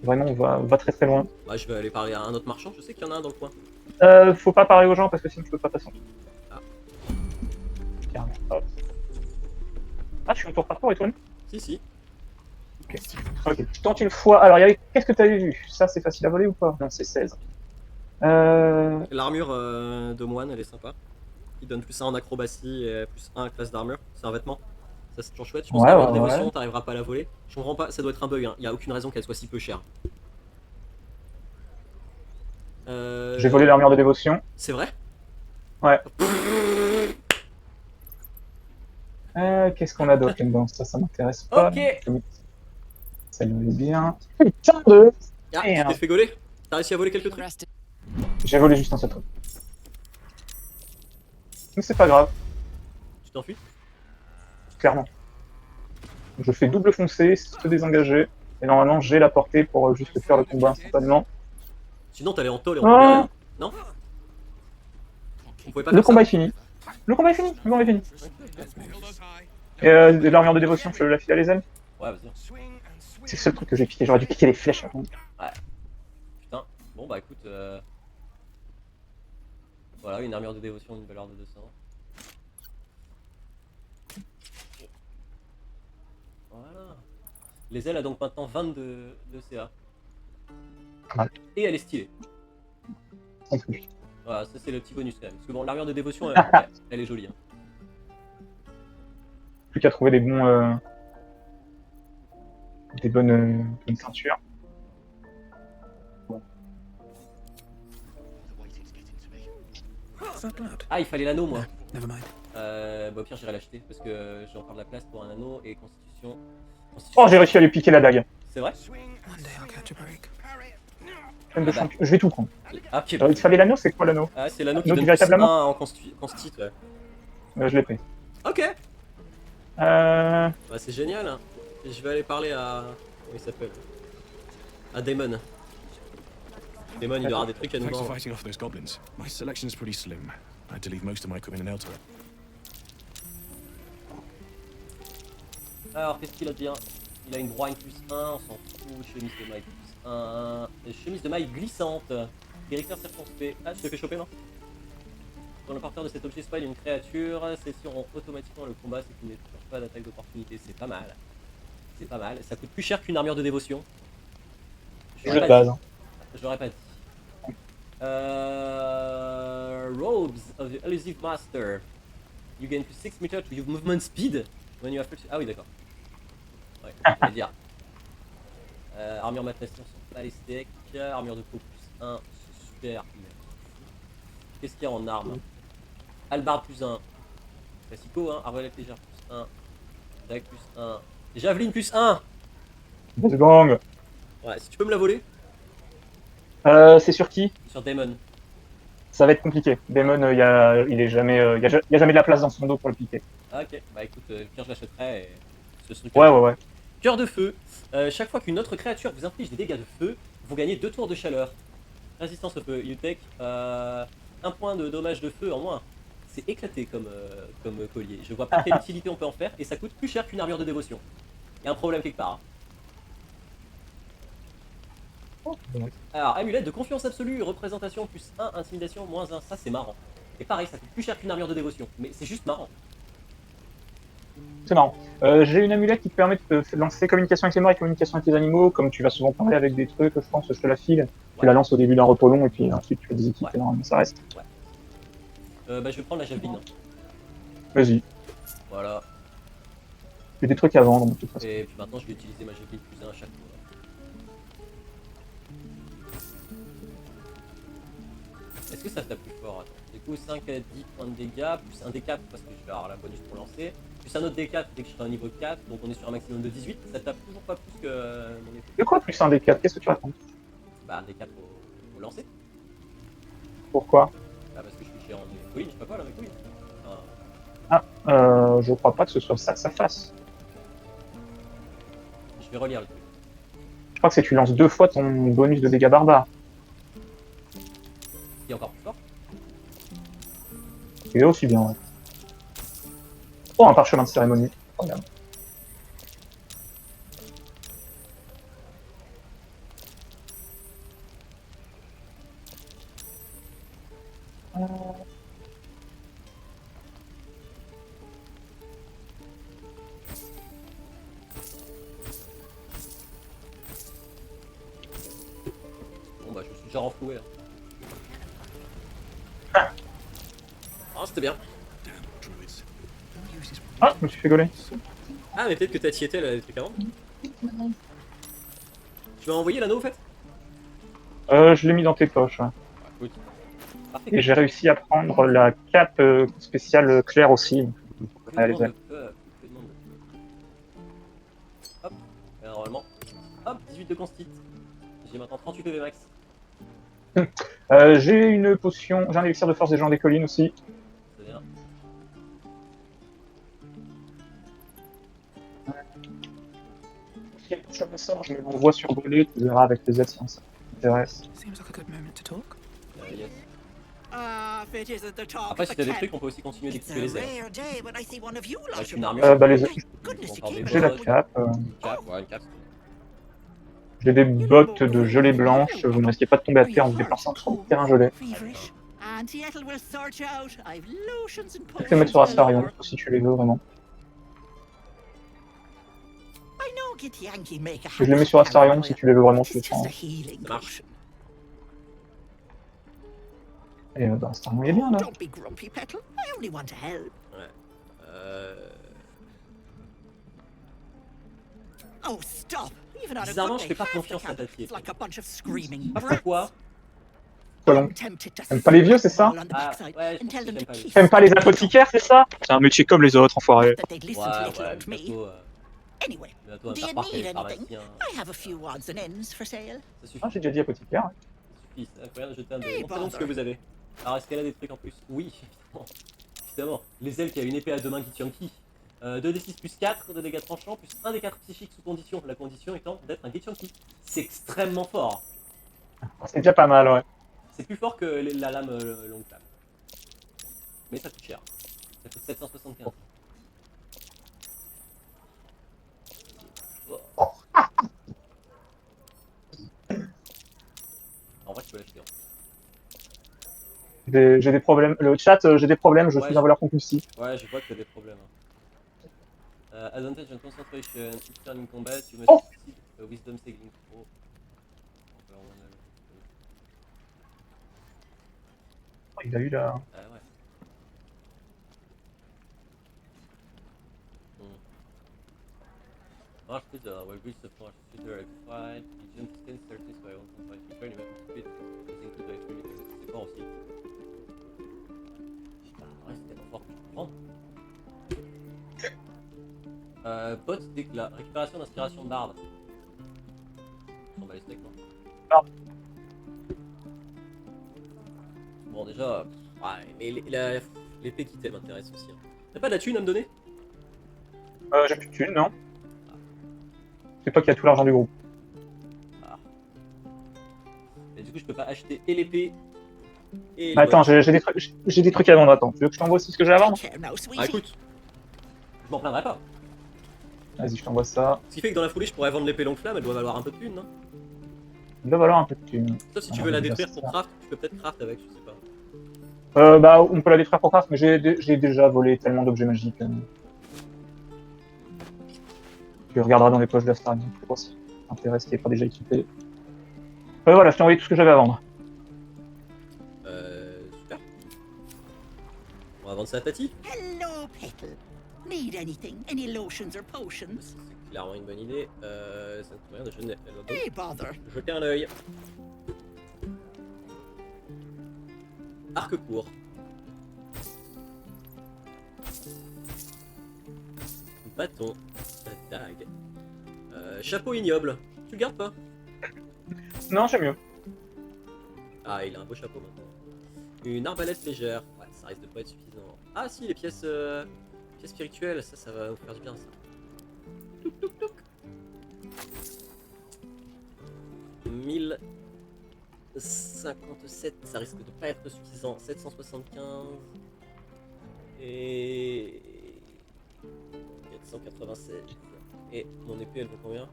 Vraiment, on va très très loin. Bah, je vais aller parler à un autre marchand, je sais qu'il y en a un dans le coin. Faut pas parler aux gens parce que sinon je peux pas passer. Ah. Carrément. Hop. Ah, je suis en tour par tour et toi? Si. Ok, je tente une fois. Alors, qu'est-ce que t'avais vu? Ça, c'est facile à voler ou pas? Non, c'est 16. L'armure de moine, elle est sympa. Il donne plus 1 en acrobatie et plus 1 en classe d'armure. C'est un vêtement. Ça, c'est toujours chouette. Je pense que l'armure de dévotion, t'arriveras pas à la voler. Je comprends pas, ça doit être un bug. Hein. Y a aucune raison qu'elle soit si peu chère. J'ai volé l'armure de dévotion. C'est vrai? Ouais. Qu'est-ce qu'on a d'autre là-dedans? Ça m'intéresse pas. Ok. Ça lui est bien. Putain de... Ah, tu t'es fait gauler? T'as réussi à voler quelques trucs? J'ai volé juste un seul truc. Mais c'est pas grave, Tu t'enfuis? clairement. Je fais double foncé, se désengager. Et normalement, j'ai la portée pour juste faire le combat instantanément. Sinon, t'allais en tôle et on pouvait rien. Non? On pouvait pas Le faire combat ça? est fini. Le combat est fini. Le combat est fini. Et l'armure de dévotion, je la file à les ailes. Ouais, vas-y. C'est le seul truc que j'ai piqué. J'aurais dû piquer les flèches avant. Ouais. Putain. Bon, bah écoute. Voilà, une armure de dévotion d'une valeur de 200. Voilà. Les ailes a donc maintenant 22 de CA. Ouais. Et elle est stylée. En plus. Voilà, ça c'est le petit bonus quand même. Parce que bon, l'armure de dévotion, elle est jolie. Hein. Plus qu'à trouver des bons... des bonnes ceintures. Ah, il fallait l'anneau, moi. Never mind. Bah, au pire, j'irai l'acheter parce que j'ai encore de la place pour un anneau et constitution. Oh, j'ai réussi à lui piquer la dague. C'est vrai? One day I'll catch a break. Je vais tout prendre. Ah, ok. Il fallait l'anneau, c'est quoi l'anneau? Ah, c'est l'anneau qui L'anneau donne du véritable plus anneau 1 en consti, ouais. Je l'ai pris. Ok. Euh... Bah, c'est génial. Hein. Et je vais aller parler à... Comment il s'appelle? À Damon. Damon, il aura des trucs à nous Thanks for vendre. fighting off those goblins. My selection is pretty slim. I had to leave most of my equipment in Elturel. Alors, qu'est-ce qu'il a bien? Il a une broigne plus 1, on s'en fout. Chemise de maille plus 1. Chemise de maille glissante. Directeur circonspect. Ah, tu te fais choper, non? Dans le porteur de cet objet spoil une créature, celle-ci auront automatiquement le combat, c'est qu'il n'est toujours pas d'attaque d'opportunité. C'est pas mal. C'est pas mal. Ça coûte plus cher qu'une armure de dévotion. Jeu de base. Je l'aurais pas dit. Robes of the Elusive Master. You gain plus 6 meters to your movement speed when you have... Ah oui, d'accord. Ouais, je vais dire. Armure matation sur balistique. Armure de peau plus 1. C'est super. Qu'est-ce qu'il y a en arme? Albarde plus 1. Classico, hein. Arbalète légère plus 1. Dague plus 1. Javeline plus 1. Let's go. Ouais, si tu peux me la voler. C'est sur qui? Sur Damon. Ça va être compliqué. Damon, il y a jamais de la place dans son dos pour le piquer. Ah, ok, bah écoute, pire je l'achèterai et ce truc. Ouais. Cœur de feu. Chaque fois qu'une autre créature vous inflige des dégâts de feu, vous gagnez 2 tours de chaleur. Résistance au feu. You take 1 point de dommage de feu en moins. C'est éclaté comme collier. Je vois pas quelle utilité on peut en faire et ça coûte plus cher qu'une armure de dévotion. Il y a un problème quelque part. Alors, amulette de confiance absolue, représentation plus 1, intimidation moins 1, ça c'est marrant. Et pareil, ça coûte plus cher qu'une armure de dévotion, mais c'est juste marrant. C'est marrant. J'ai une amulette qui te permet de lancer communication avec les morts et communication avec les animaux, comme tu vas souvent parler avec des trucs, je pense, je te la file. Tu la lances au début d'un repos long et puis ensuite tu fais des équipes et normalement ça reste. Bah je vais prendre la javeline. Vas-y. Voilà. J'ai des trucs à vendre de toute façon. Et puis maintenant je vais utiliser ma javeline plus 1 à chaque fois. Est-ce que ça tape plus fort? Attends. Du coup 5 à 10 points de dégâts, plus un D4 parce que je vais avoir la bonus pour lancer. Plus un autre D4 dès que je serai au niveau 4, donc on est sur un maximum de 18. Ça tape toujours pas plus que mon épée. De quoi plus un D4? Qu'est-ce que tu racontes? Bah un D4 au lancer. Pourquoi? Bah parce que je suis géant de colline, je sais pas quoi là, mes couilles. Je crois pas que ce soit ça que ça fasse. Je vais relire le truc. Je crois que c'est que tu lances 2 fois ton bonus de dégâts barbares. Qui est encore plus fort. Et aussi bien, ouais. Oh, un parchemin de cérémonie. Regarde. Bon bah je suis déjà renfloué. Hein. Ah c'était bien. Ah, je me suis fait gauler. Ah mais peut-être que t'as tieté là, les trucs avant. Tu m'as envoyé l'anneau au fait? Je l'ai mis dans tes poches, ouais. Ah, cool. Parfait. Et j'ai réussi à prendre la cape spéciale claire aussi. Allez, Que demande. Hop, et normalement. Hop, 18 de constit. J'ai maintenant 38 PV max. J'ai une potion, j'ai un élixir de force des gens des collines aussi. C'est bien. Si je me sors, je me l'envoie survoler, tu verras avec les aides si ça t'intéresse. Seems like a good moment to talk. Yes. If it isn't the talk Après of si the t'as des camp, trucs, on peut aussi continuer it's a d'exclure les airs. rare day when I see one of you Avec launch une a armure. Bah les Thank goodness you On came parle j'ai la des cape, Une cape, ouais, une cape. j'ai des bottes de gelée blanche, vous ne risquez pas de tomber à terre en vous déplaçant sur le terrain gelé. Feverish. Auntie Ethel will sort you out. I've lotions and Je vais les mettre sur potions Astarion, galore. si tu les veux vraiment. I know Githyanki make a Je les mets sur Astarion, si tu les veux vraiment, tu les It's prends. just a healing Ça marche. potion. Et bah Astarion il est bien là. Don't be grumpy, Petal. I only want to help. Ouais. Oh, stop! Even on a Bizarrement, good je day, fais pas half confiance the à camp ta is like a bunch of screaming Pas brats. pourquoi. Colon. I'm tempted to T'aimes pas les vieux, c'est ça? slap them all on the Ah, backside ouais, je and pense tell que them j'aime to pas les kiss T'aimes pas les the apothicaires, c'est ça? C'est un métier comme les autres, enfoirés. that they'd listen to Ouais, little ouais, old me. bientôt, Anyway, bientôt un do you faire croire qu'elle need est anything? pharmacien. I have a few odds and ends for sale. Ça suffit. Ah, j'ai déjà dit apothicaire. Ça suffit, c'est incroyable de jeter un dé. Hey, Montrez-nous ce que bother. vous avez. Alors, est-ce qu'elle a des trucs en plus? Oui, évidemment. Évidemment. Les ailes qui a une épée à deux mains Githyanki. 2d6 plus 4 de dégâts tranchants, plus 1 des 4 psychiques sous condition. La condition étant d'être un Githyanki. C'est extrêmement fort. C'est déjà pas mal, ouais. C'est plus fort que la lame longue flamme. Mais ça coûte cher. Ça coûte 775. Oh. En vrai, tu peux l'acheter. Hein. J'ai des problèmes. Le chat, j'ai des problèmes, je suis un voleur compulsif. Ouais, je vois que t'as des problèmes. Hein. Advantage and concentration. If turn in combat, you must Oh. succeed a wisdom saving throw. Il a eu la... Ah ouais. Marche plus d'un will reach the force shooter at 5, he jumps 10 surface by 1.5 meter, il met speed, using to the extremity. C'est fort aussi. Ouais, c'était pas fort, je comprends. Bot d'éclat, récupération d'inspiration barbe. On va les steaks, non? Barbe. Bon, déjà, ouais, mais l'épée qui t'aime m'intéresse aussi. Hein. T'as pas de la thune à me donner? J'ai plus de thunes, non? C'est toi qui as tout l'argent du groupe. Ah. Et du coup, je peux pas acheter et l'épée et. Bah, attends, j'ai des trucs à vendre, attends. Tu veux que je t'envoie aussi ce que j'ai à vendre? Take care now, Ah, sweetie. écoute, je m'en plaindrai pas. Vas-y, je t'envoie ça. Ce qui fait que dans la foulée, je pourrais vendre l'épée longue flamme, elle doit valoir un peu de thune, non? Il doit valoir un peu de thunes. Sauf si tu veux la détruire pour craft, tu peux peut-être craft avec, je sais pas. Bah, on peut la détruire pour craft, mais j'ai déjà volé tellement d'objets magiques. Tu regarderas dans les poches d'Astar, je pense. Intérêt, qui n'est pas déjà équipé. Voilà, je t'ai envoyé tout ce que j'avais à vendre. Super. On va vendre ça à Tati. Hello, Petal. Need anything? Any lotions or potions? C'est clairement une bonne idée. Ça ne coûte rien de jeter, Hey, bother. jeter un œil. Arc court. Bâton. Dague. Chapeau ignoble. Tu le gardes pas? Non, j'aime mieux. Ah, il a un beau chapeau maintenant. Une arbalète légère. Ouais, ça risque de pas être suffisant. Ah si, les pièces, pièces spirituelles, ça va nous faire du bien ça. Touc, touc, touc. 1057, ça risque de pas être suffisant. 775 et 496. Et mon épée elle vaut combien?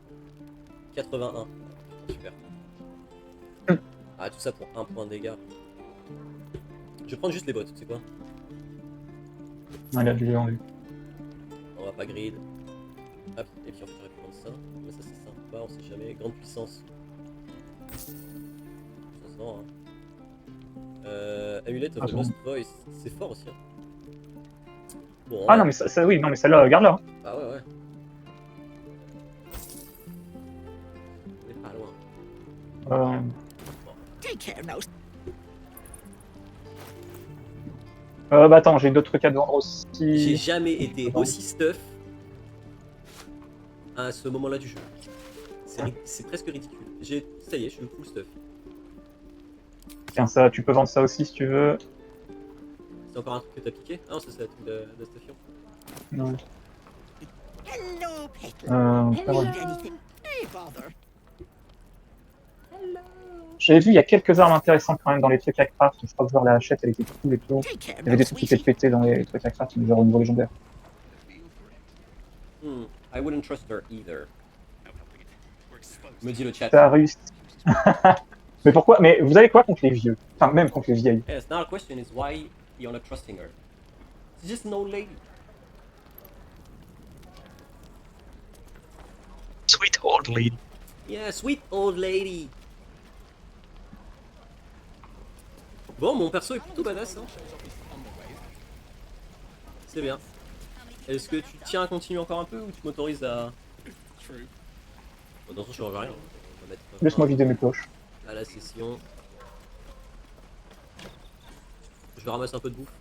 81. Super. Ah, tout ça pour 1 point de dégâts. Je vais prendre juste les bottes, tu sais quoi? Il a du vendu. On va pas grid. Hop, et puis en fait j'aurais pu prendre ça. Mais ça c'est sympa, on sait jamais. Grande puissance. Ça se vend, hein. Amulette of the Lost Voice, c'est fort aussi. Hein. Bon, Ah non, mais ça oui, non, mais celle-là, regarde-la. Hein. Ah ouais, ouais. On est pas loin. Take care now. Bah attends, j'ai d'autres trucs à te vendre aussi. J'ai jamais été aussi stuff à ce moment-là du jeu. C'est presque ridicule. Ça y est, je suis full stuff. Tiens, ça, tu peux vendre ça aussi si tu veux. C'est encore un truc que t'as piqué? Ah non, ça c'est un truc de Steffion. Non. Hello, Petal. Hello. Need anything? Hey, bother. J'avais vu, il y a quelques armes intéressantes quand même dans les trucs à craft. Je crois que voir la hachette, elle était cool et tout. Take care Il y avait now, des trucs qui étaient sweetie. pétés dans les trucs à craft, mais genre au niveau légendaire. I wouldn't trust her either. Me dit le chat. Ça a réussi. Mais pourquoi? Mais vous avez quoi contre les vieux? Enfin, même contre les vieilles. Yes, now the question is why you're not trusting her. She's just an old lady. Sweet old lady. Yeah, sweet old lady. Bon, mon perso est plutôt badass, hein. C'est bien. Est-ce que tu tiens à continuer encore un peu ou tu m'autorises à... Bon, dans ce je change rien. On va mettre Laisse-moi vider mes poches. à la session. Je vais ramasser un peu de bouffe.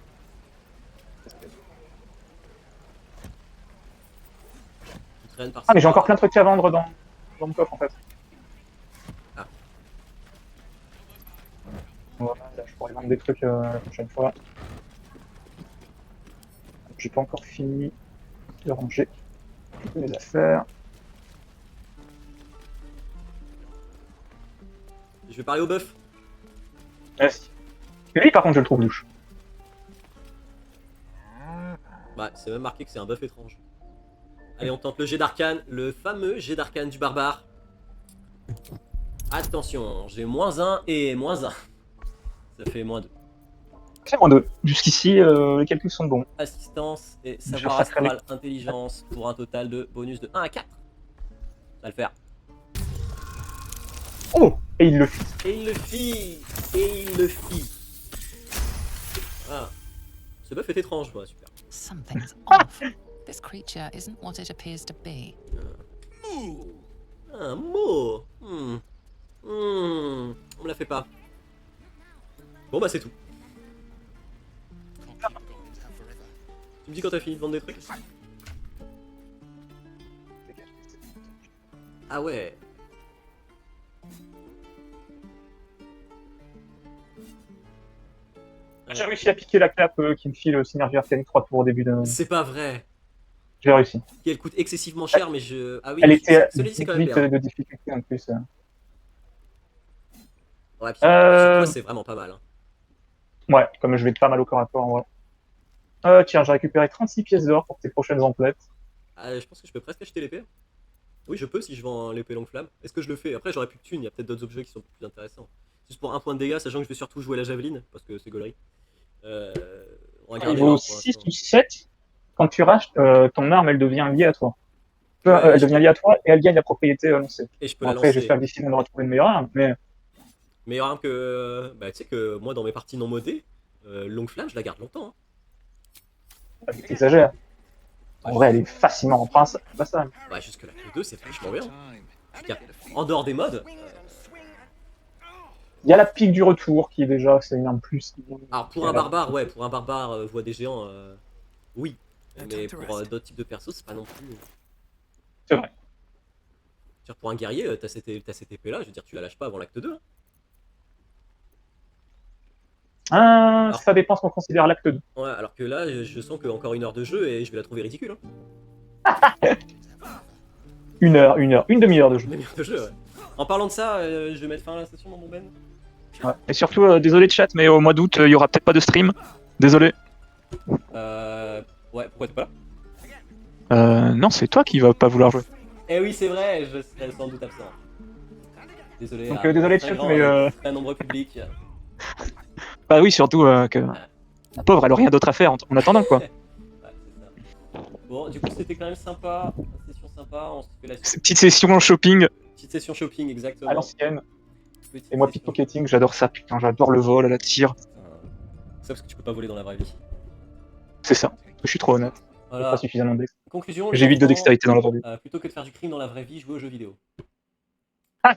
Tu traînes par Ah, mais j'ai encore plein de trucs à vendre dans mon coffre en fait. Ah. Voilà, là, je pourrais vendre des trucs la prochaine fois. J'ai pas encore fini de ranger toutes mes affaires. Je vais parler au bœuf. Merci. Et lui par contre je le trouve louche. Bah, c'est même marqué que c'est un bœuf étrange. Allez, on tente le jet d'arcane, le fameux jet d'arcane du barbare. Attention, j'ai -1 et -1. Ça fait -2. C'est moins 2. Jusqu'ici, les calculs sont bons. Assistance et Je savoir rachèterai astral, intelligence pour un total de bonus de 1 à 4. Ça va le faire. Oh! Et il le fit. Et il le fit. Et il le fit. Ah. Ce bœuf est étrange, moi, super. Something's off. This creature isn't what it appears to be. Un mot. On me la fait pas. Bon bah c'est tout. Tu me dis quand t'as fini de vendre des trucs? Ah ouais. J'ai réussi à piquer la clap qui me file Synergie Arcane 3 tours au début de... C'est pas vrai. J'ai réussi. Et elle coûte excessivement cher, mais je... Ah oui, Elle était celui-ci c'est quand même 18 bien. de difficulté en plus. Ouais, puis sur toi c'est vraiment pas mal. Hein. Ouais, comme je vais pas mal au corps à corps en vrai. Tiens, j'ai récupéré 36 pièces d'or pour tes prochaines emplettes. Je pense que je peux presque acheter l'épée. Oui, je peux si je vends l'épée longue flamme. Est-ce que je le fais? Après, j'aurais plus de thunes, il y a peut-être d'autres objets qui sont plus intéressants. Juste pour un point de dégâts, sachant que je vais surtout jouer la javeline, parce que c'est gaulerie. On va garder Niveau l'or pour 6 l'instant. ou 7, quand tu rachètes, ton arme, elle devient liée à toi. Ouais, Elle devient liée à toi et elle gagne la propriété lancée. Et je peux Bon, la après, lancer. j'espère d'ici là on aura trouvé une meilleure arme, mais Meilleure arme que. Bah, tu sais que moi, dans mes parties non modées, longue flamme, je la garde longtemps. t'exagères. En vrai, elle est facilement passable. Ouais, jusque la Q2, c'est vachement bien. En dehors des modes. Il y a la pique du retour qui est déjà, c'est un plus. Alors, pour un barbare, ouais, pour un barbare, voix des géants, oui. Mais pour d'autres types de persos, c'est pas non plus. C'est vrai. Pour un guerrier, t'as cette épée là, je veux dire, tu la lâches pas avant l'acte 2. Alors, ça dépend ce qu'on considère l'acte 2. Ouais, alors que là, je sens que encore 1 heure de jeu et je vais la trouver ridicule. Une demi-heure de jeu. Une demi-heure de jeu, ouais. En parlant de ça, je vais mettre fin à la session, mon bon Ben. Ouais. Et surtout, désolé de chat, mais au mois d'août, il y aura peut-être pas de stream. Désolé. Ouais, pourquoi t'es pas là? Non, c'est toi qui vas pas vouloir jouer. Eh oui, c'est vrai, je serai sans doute absent. Désolé. Donc, désolé de chat, mais. Un nombre public. Bah oui, surtout que la pauvre, elle a rien d'autre à faire en attendant, quoi. Ouais, c'est ça. Bon, du coup, c'était quand même sympa. Une session sympa. On se fait la Petite session shopping. Petite session shopping, exactement. À l'ancienne. Et moi, pickpocketing, j'adore ça, putain, j'adore le vol, la tire. C'est parce que tu peux pas voler dans la vraie vie. C'est ça, je suis trop honnête. Voilà. Pas suffisamment dex. Conclusion, j'évite de dextérité dans la vraie vie. Plutôt que de faire du crime dans la vraie vie, jouer aux jeux vidéo. Ah,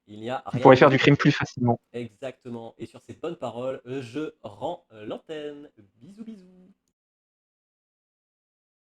il n'y a rien. On pourrait faire du crime plus facilement. Exactement. Et sur ces bonnes paroles, je rends l'antenne. Bisous, bisous.